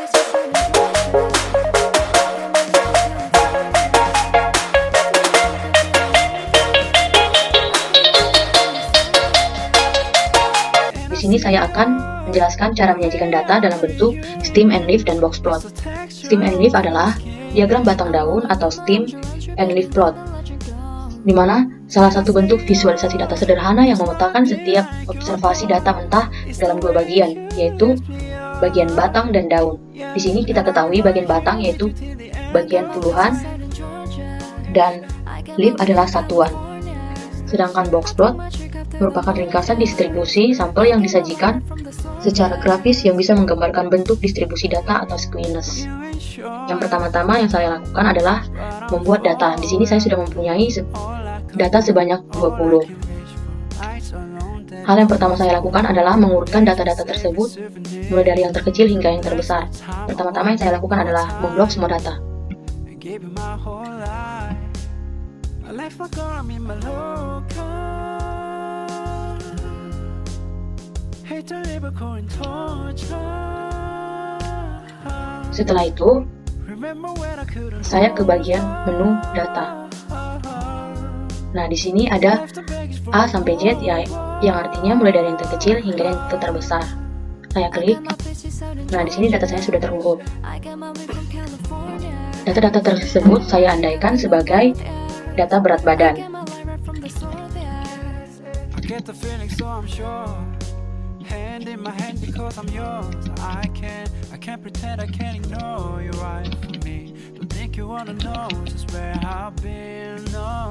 Di sini saya akan menjelaskan cara menyajikan data dalam bentuk stem and leaf dan box plot. Stem and leaf adalah diagram batang daun atau stem and leaf plot, di mana salah satu bentuk visualisasi data sederhana yang memetakan setiap observasi data mentah dalam dua bagian, yaitu bagian batang dan daun. Di sini kita ketahui bagian batang yaitu bagian puluhan dan leaf adalah satuan. Sedangkan box plot merupakan ringkasan distribusi sampel yang disajikan secara grafis yang bisa menggambarkan bentuk distribusi data atau skewness. Yang pertama-tama yang saya lakukan adalah membuat data. Di sini saya sudah mempunyai data sebanyak 20. Hal yang pertama saya lakukan adalah mengurutkan data-data tersebut mulai dari yang terkecil hingga yang terbesar. Pertama-tama yang saya lakukan adalah memblok semua data. Setelah itu, saya ke bagian menu data. Nah, di sini ada A sampai Z ya, yang artinya mulai dari yang terkecil hingga yang terbesar. Saya klik. Nah, di sini data saya sudah terurut. Data-data tersebut saya andaikan sebagai data berat badan.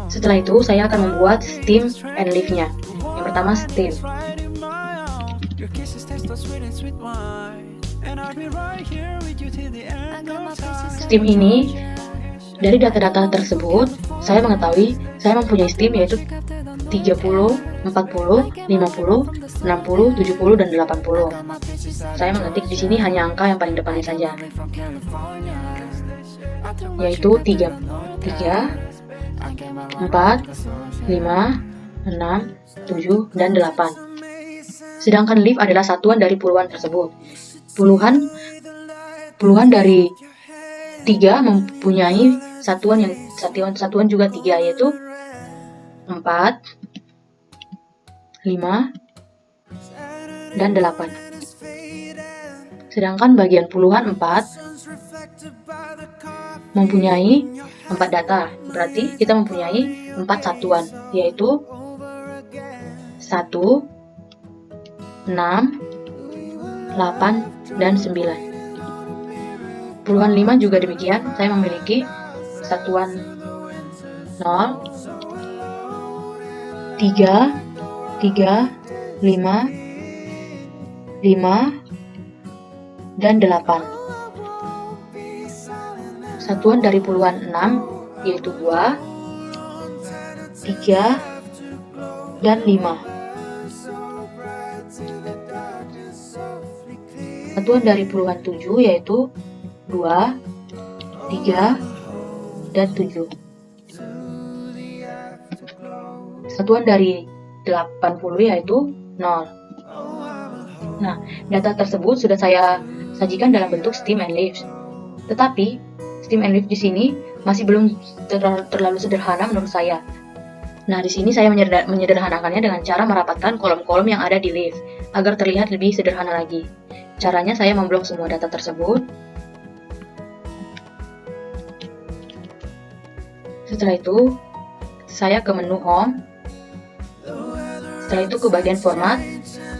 Setelah itu saya akan membuat stem and leaf-nya. Yang pertama stem. Stem ini dari data-data tersebut saya mengetahui saya mempunyai stem yaitu 30, 40, 50, 60, 70, dan 80. Saya mengetik di sini hanya angka yang paling depannya saja, yaitu 3, 4, 5, 6, 7, dan 8. Sedangkan leaf adalah satuan dari puluhan tersebut. Puluhan dari 3 mempunyai satuan juga 3, yaitu 4, 5, dan 8. Sedangkan bagian puluhan 4 mempunyai 4 data. Berarti kita mempunyai 4 satuan, yaitu 1, 6, 8, dan 9. Puluhan 5 juga demikian, saya memiliki satuan 0, 3, 5, 5, dan 8. Satuan dari puluhan 6 yaitu 2, 3, dan 5. Satuan dari puluhan 7 yaitu 2, 3, dan 7. Satuan dari 80 yaitu 0. Nah, data tersebut sudah saya sajikan dalam bentuk stem and leaf. Tetapi, stem and leaf di sini masih belum terlalu sederhana menurut saya. Nah, di sini saya menyederhanakannya dengan cara merapatkan kolom-kolom yang ada di leaf agar terlihat lebih sederhana lagi. Caranya saya memblok semua data tersebut. Setelah itu, saya ke menu home. Setelah itu ke bagian format.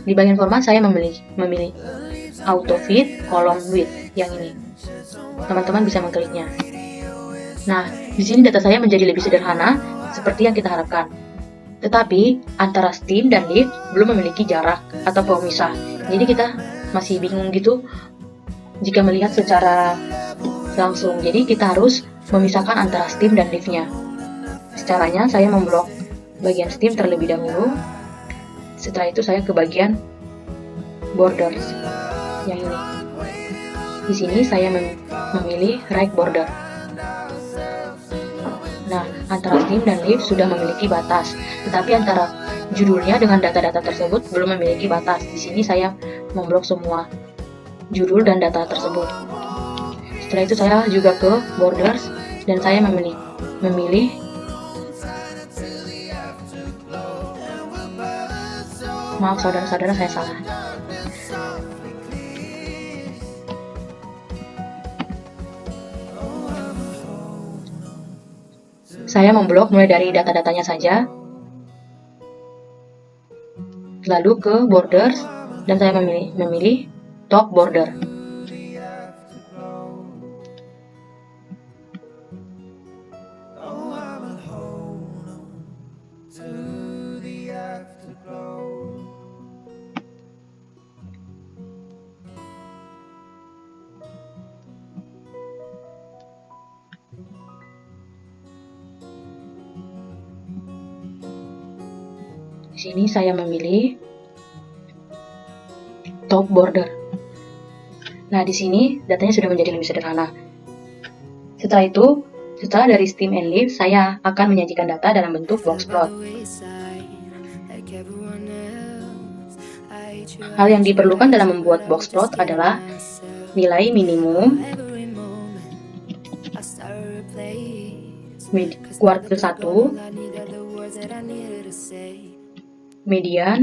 Di bagian format saya memilih auto fit column width yang ini. Teman-teman bisa mengkliknya. Nah, di sini data saya menjadi lebih sederhana seperti yang kita harapkan. Tetapi antara stem dan leaf belum memiliki jarak atau pemisah. Jadi kita masih bingung gitu jika melihat secara langsung. Jadi kita harus memisahkan antara stem dan leaf-nya. Caranya saya memblok bagian stem terlebih dahulu. Setelah itu saya ke bagian borders yang ini. Di sini saya memilih right border. Nah, antara stem dan leaf sudah memiliki batas, tetapi antara judulnya dengan data-data tersebut belum memiliki batas. Di sini saya memblok semua judul dan data tersebut. Setelah itu saya juga ke borders dan saya memilih maaf saudara-saudara, saya salah. Saya memblok mulai dari data-datanya saja, lalu ke borders dan saya memilih top border. Di sini saya memilih top border. Nah, di sini datanya sudah menjadi lebih sederhana. Setelah itu, setelah dari Steam and Leaf, saya akan menyajikan data dalam bentuk box plot. Hal yang diperlukan dalam membuat box plot adalah nilai minimum, kuartil 1, median,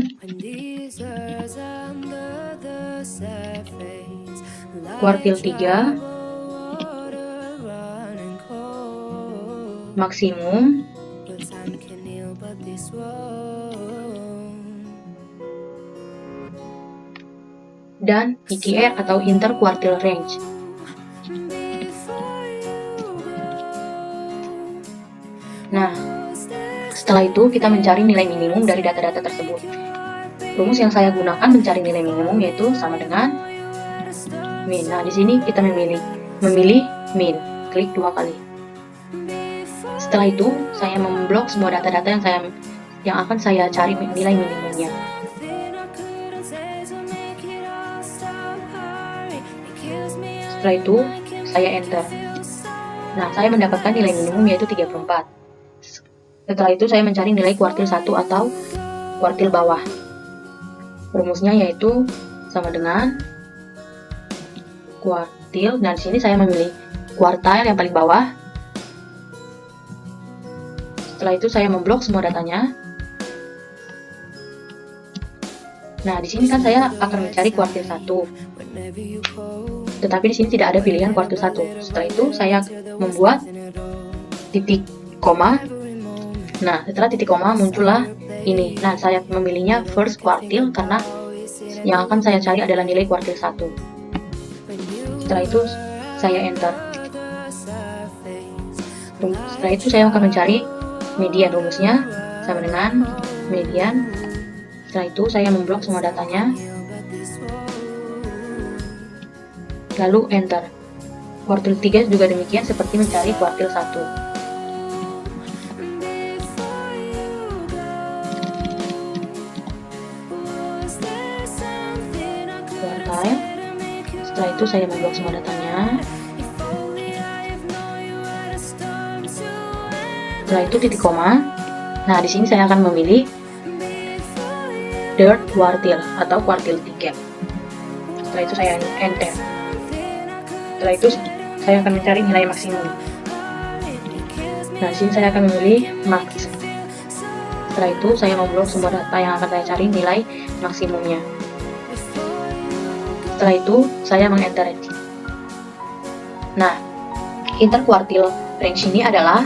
kuartil 3, maksimum, dan IQR atau interquartile range. Nah, setelah itu kita mencari nilai minimum dari data-data tersebut. Rumus yang saya gunakan mencari nilai minimum yaitu sama dengan min. Nah, di sini kita memilih min, klik 2 kali. Setelah itu, saya memblok semua data-data yang akan saya cari nilai minimumnya. Setelah itu, saya enter. Nah, saya mendapatkan nilai minimum yaitu 34. Setelah itu, saya mencari nilai kuartil 1 atau kuartil bawah. Rumusnya yaitu sama dengan kuartil, dan di sini saya memilih kuartil yang paling bawah. Setelah itu saya memblok semua datanya. Nah, di sini kan saya akan mencari kuartil 1. Tetapi di sini tidak ada pilihan kuartil 1. Setelah itu saya membuat titik koma. Nah, setelah titik koma muncullah ini. Nah, saya memilihnya first quartile karena yang akan saya cari adalah nilai kuartil 1. Setelah itu saya enter. Setelah itu saya akan mencari median. Rumusnya sama dengan median. Setelah itu saya memblok semua datanya, lalu enter. Kuartil 3 juga demikian seperti mencari kuartil 1. Kuartil. Setelah itu saya memblok semua datanya. Setelah itu titik koma. Nah, di sini saya akan memilih third quartile atau kuartil 3. Setelah itu saya enter. Setelah itu saya akan mencari nilai maksimum. Nah, di sini saya akan memilih max. Setelah itu saya memblok semua data yang akan saya cari nilai maksimumnya. Setelah itu saya meng-enter. Nah, interquartile range ini adalah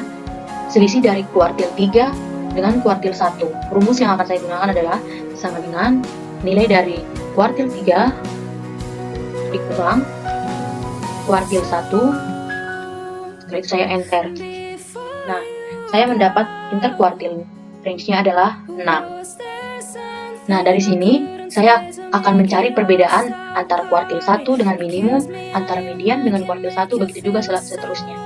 selisih dari kuartil 3 dengan kuartil 1. Rumus yang akan saya gunakan adalah sama dengan nilai dari kuartil 3 dikurang kuartil 1. Setelah itu saya enter. Nah, saya mendapat interquartile range-nya adalah 6. Nah, dari sini saya akan mencari perbedaan antara kuartil 1 dengan minimum, antara median dengan kuartil 1, begitu juga seterusnya.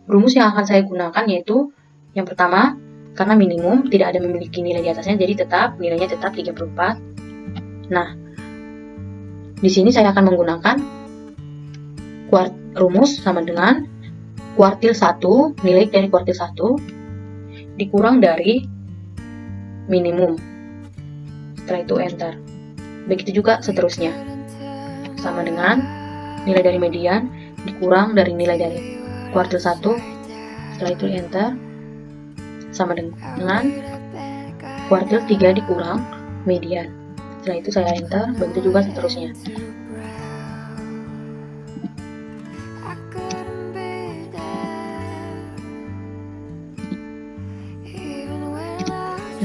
Rumus yang akan saya gunakan yaitu yang pertama, karena minimum tidak ada memiliki nilai di atasnya, jadi nilainya tetap 34. Nah, di sini saya akan menggunakan rumus sama dengan kuartil 1, nilai dari kuartil 1 dikurang dari minimum. Setelah itu enter. Begitu juga seterusnya. Sama dengan nilai dari median dikurang dari nilai dari kuartil 1. Setelah itu enter. Sama dengan kuartil 3 dikurang median. Setelah itu saya enter. Begitu juga seterusnya.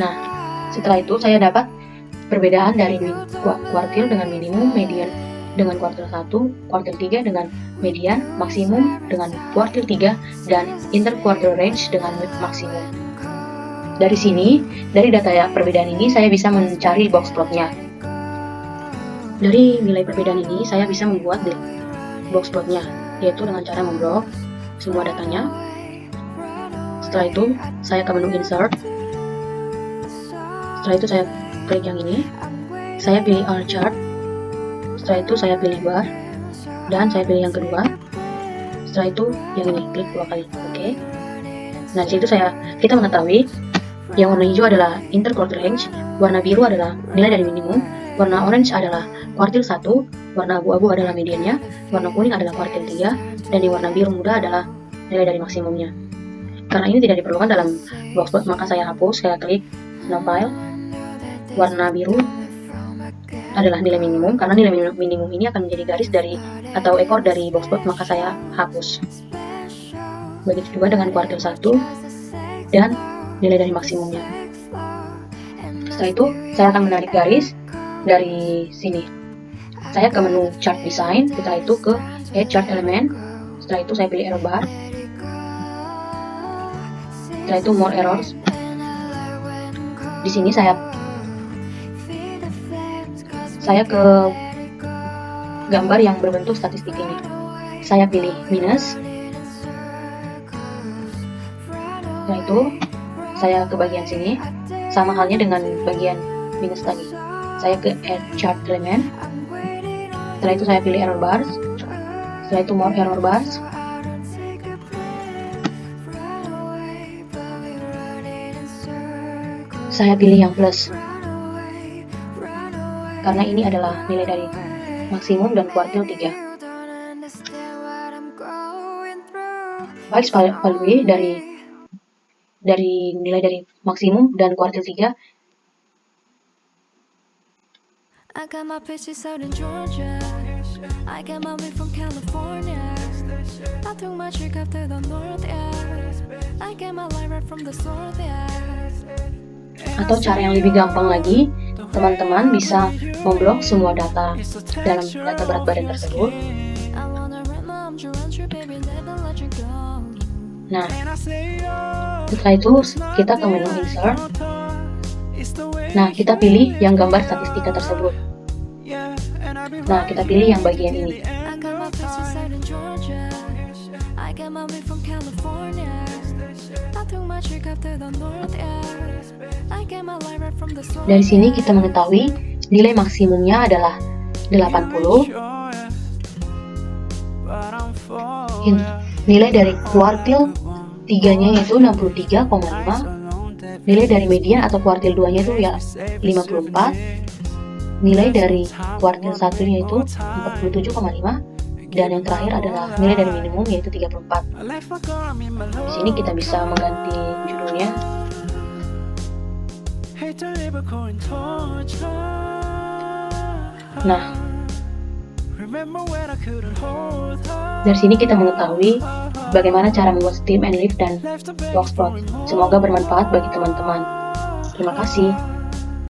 Nah, setelah itu saya dapat perbedaan dari kuartil dengan minimum, median dengan kuartil 1, kuartil 3 dengan median, maksimum dengan kuartil 3, dan interquartile range dengan maksimum. Dari sini, dari data perbedaan ini, saya bisa mencari box plotnya. Dari nilai perbedaan ini, saya bisa membuat box plotnya, yaitu dengan cara memblok semua datanya. Setelah itu, saya ke menu insert. Setelah itu saya klik yang ini, saya pilih all chart. Setelah itu saya pilih bar, dan saya pilih yang kedua. Setelah itu yang ini, klik 2 kali. Oke. Nah, di situ kita mengetahui yang warna hijau adalah interquartile range, warna biru adalah nilai dari minimum, warna orange adalah kuartil 1, warna abu-abu adalah mediannya, warna kuning adalah kuartil 3, dan yang warna biru muda adalah nilai dari maksimumnya. Karena ini tidak diperlukan dalam box plot, maka saya hapus. Saya klik no file. Warna biru adalah nilai minimum, karena nilai minimum ini akan menjadi garis dari atau ekor dari box plot, maka saya hapus. Begitu juga dengan kuartil 1 dan nilai dari maksimumnya. Setelah itu saya akan menarik garis dari sini. Saya ke menu chart design, setelah itu ke add chart element. Setelah itu saya pilih error bar. Setelah itu more errors. Di sini saya ke gambar yang berbentuk statistik ini. Saya pilih minus. Setelah itu saya ke bagian sini, sama halnya dengan bagian minus tadi. Saya ke add chart element. Setelah itu saya pilih error bars. Setelah itu more error bars. Saya pilih yang plus, karena ini adalah nilai dari maksimum dan kuartil 3. Baik value dari nilai dari maksimum dan kuartil 3. I got my pictures out in Georgia. I got my weed from California. I took my trip after the north, yeah. I get my light right from the source, yeah. Atau cara yang lebih gampang lagi, teman-teman bisa memblok semua data dalam data berat badan tersebut. Nah, setelah itu kita ke menu insert. Nah, kita pilih yang gambar statistika tersebut. Nah, kita pilih yang bagian ini. Dari sini kita mengetahui nilai maksimumnya adalah 80. Nilai dari kuartil 3-nya yaitu 63,5. Nilai dari median atau kuartil 2-nya itu ya 54. Nilai dari kuartil 1-nya itu 47,5. Dan yang terakhir adalah nilai dari minimum yaitu 34. Di sini kita bisa mengganti judulnya. Nah, dari sini kita mengetahui bagaimana cara membuat Steam and Leaf dan box plot. Semoga bermanfaat bagi teman-teman. Terima kasih.